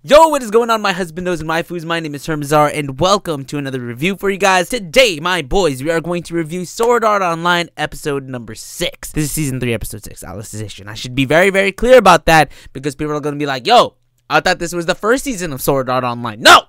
Yo, what is going on, my husbandos and waifus? My name is HERMSAUR, and welcome to another review for you guys. Today, my boys, we are going to review Sword Art Online episode number 6. This is season 3, episode 6, Alicization. I should be very, very clear about that, because people are going to be like, yo, I thought this was the first season of Sword Art Online. No!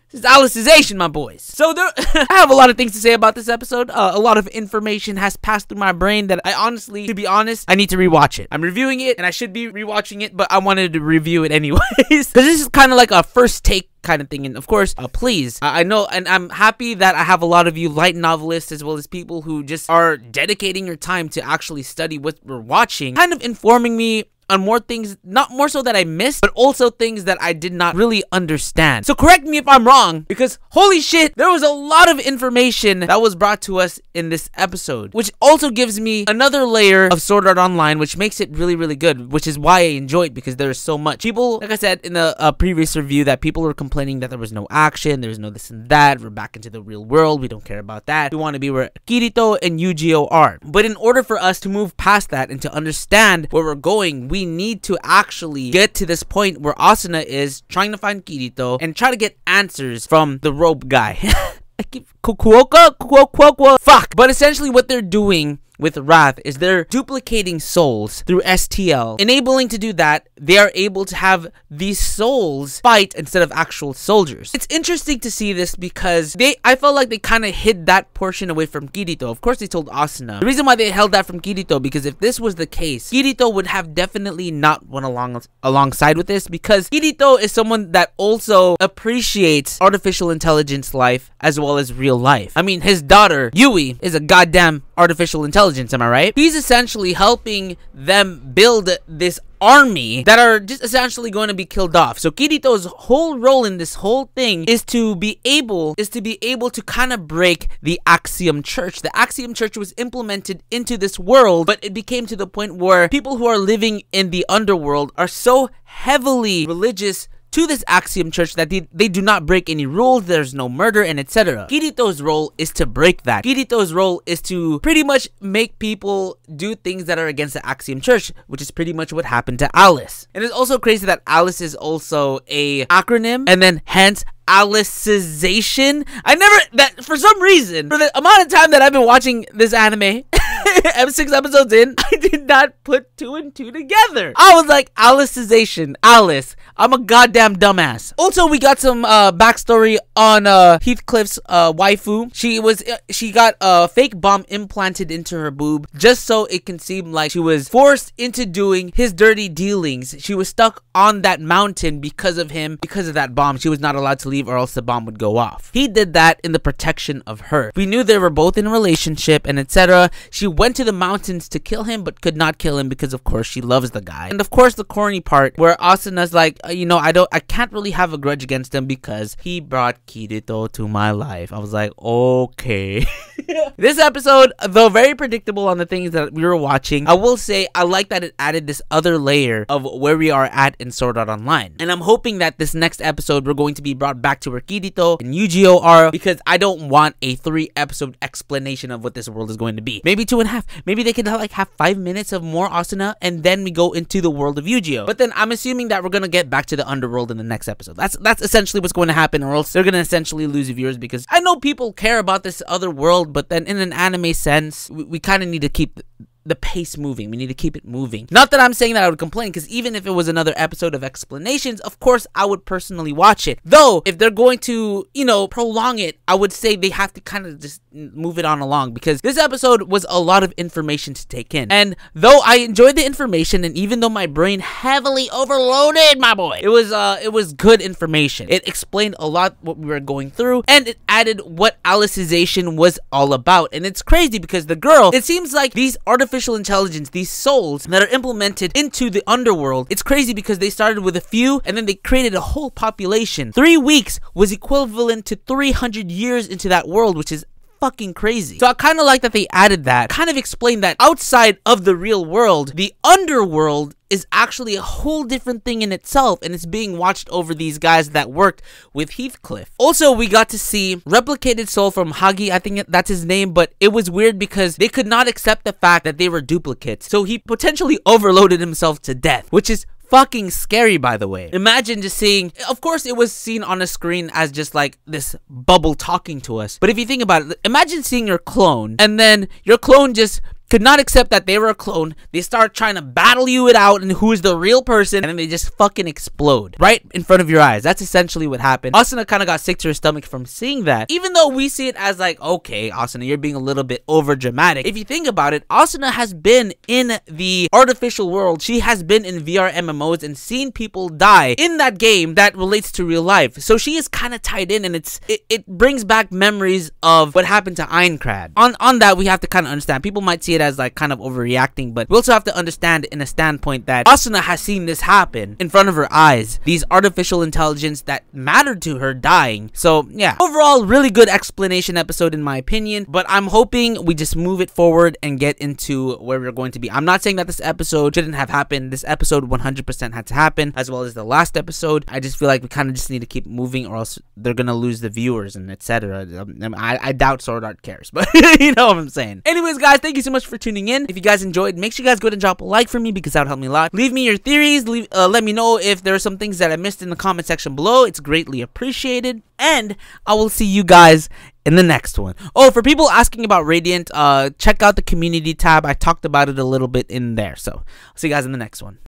This is Alicization, my boys. So I have a lot of things to say about this episode. A lot of information has passed through my brain that I honestly, to be honest, I need to rewatch it. I'm reviewing it, and I should be rewatching it, but I wanted to review it anyways. Because this is kind of like a first take kind of thing. And of course, please, I know, and I'm happy that I have a lot of you light novelists as well as people who just are dedicating your time to actually study what we're watching, kind of informing me on more things, not more so that I missed, but also things that I did not really understand. So correct me if I'm wrong, because holy shit, there was a lot of information that was brought to us in this episode, which also gives me another layer of Sword Art Online, which makes it really, really good, which is why I enjoy it, because there's so much. People, like I said in a previous review, that people were complaining that there was no action, there was no this and that, we're back into the real world, we don't care about that, we want to be where Kirito and Yu-Gi-Oh are. But in order for us to move past that and to understand where we're going, we need to actually get to this point where Asuna is trying to find Kirito and try to get answers from the robe guy. I keep fuck. But essentially what they're doing with Wrath is they're duplicating souls through STL. Enabling to do that, they are able to have these souls fight instead of actual soldiers. It's interesting to see this because I felt like they kind of hid that portion away from Kirito. Of course, they told Asuna. The reason why they held that from Kirito, because if this was the case, Kirito would have definitely not went alongside with this, because Kirito is someone that also appreciates artificial intelligence life as well as real life. I mean, his daughter, Yui, is a goddamn artificial intelligence, am I right? He's essentially helping them build this army that are just essentially going to be killed off. So Kirito's whole role in this whole thing is to be able to kind of break the Axiom Church. The Axiom Church was implemented into this world, but it became to the point where people who are living in the underworld are so heavily religious to this Axiom Church that they do not break any rules, there's no murder, and etc. Kirito's role is to break that. Kirito's role is to pretty much make people do things that are against the Axiom Church, which is pretty much what happened to Alice. And it's also crazy that Alice is also a acronym, and then hence Alicization. For some reason, for the amount of time that I've been watching this anime, 6 episodes in, I did not put 2 and 2 together. I was like, Alicization, Alice. I'm a goddamn dumbass. Also, we got some backstory on Heathcliff's waifu. She got a fake bomb implanted into her boob just so it can seem like she was forced into doing his dirty dealings. She was stuck on that mountain because of him, because of that bomb. She was not allowed to leave, or else the bomb would go off. He did that in the protection of her. We knew they were both in a relationship and etc. She went to the mountains to kill him, but could not kill him because of course she loves the guy. And of course the corny part where Asuna's like, you know, I can't really have a grudge against him because he brought Kirito to my life. I was like, okay. This episode, though very predictable on the things that we were watching, I will say I like that it added this other layer of where we are at in Sword Art Online. And I'm hoping that this next episode we're going to be brought back to where Kirito and Yu-Gi-Oh are, because I don't want a 3-episode explanation of what this world is going to be. Maybe 2.5. Maybe they could like have 5 minutes of more Asuna and then we go into the world of Yu-Gi-Oh. But then I'm assuming that we're gonna get back to the underworld in the next episode. That's essentially what's going to happen, or else they're gonna essentially lose viewers, because I know people care about this other world, but then in an anime sense, we kind of need to keep the pace moving. We need to keep it moving. Not that I'm saying that I would complain, because even if it was another episode of explanations, of course I would personally watch it. Though if they're going to, you know, prolong it, I would say they have to kind of just move it on along, because this episode was a lot of information to take in. And though I enjoyed the information, and even though my brain heavily overloaded, my boy, it was good information. It explained a lot what we were going through, and it added what Alicization was all about. And it's crazy because the girl, it seems like these artificial intelligence, these souls that are implemented into the underworld, it's crazy because they started with a few and then they created a whole population. 3 weeks was equivalent to 300 years into that world, which is fucking crazy. So I kind of like that they added that, kind of explained that outside of the real world, the underworld is actually a whole different thing in itself, and it's being watched over these guys that worked with Heathcliff. Also, we got to see replicated soul from Hagi, I think that's his name, but it was weird because they could not accept the fact that they were duplicates, so he potentially overloaded himself to death, which is fucking scary, by the way. Imagine just seeing, of course it was seen on a screen as just like this bubble talking to us, but if you think about it, imagine seeing your clone and then your clone just could not accept that they were a clone. They start trying to battle you it out and who is the real person, and then they just fucking explode right in front of your eyes. That's essentially what happened. Asuna kind of got sick to her stomach from seeing that, even though we see it as like, okay, Asuna, you're being a little bit over dramatic. If you think about it, Asuna has been in the artificial world. She has been in VR MMOs and seen people die in that game that relates to real life. So she is kind of tied in, and it brings back memories of what happened to Aincrad. On that, we have to kind of understand. People might see it as like kind of overreacting, but we also have to understand in a standpoint that Asuna has seen this happen in front of her eyes, these artificial intelligence that mattered to her dying. So yeah, overall really good explanation episode in my opinion, but I'm hoping we just move it forward and get into where we're going to be. I'm not saying that this episode shouldn't have happened. This episode 100% had to happen, as well as the last episode. I just feel like we kind of just need to keep moving, or else they're gonna lose the viewers and etc. I doubt Sword Art cares, but you know what I'm saying. Anyways guys, thank you so much for tuning in. If you guys enjoyed, make sure you guys go ahead and drop a like for me, because that would help me a lot. Leave me your theories. Let me know if there are some things that I missed in the comment section below. It's greatly appreciated, and I will see you guys in the next one. Oh, for people asking about Radiant, check out the community tab. I talked about it a little bit in there, so I'll see you guys in the next one.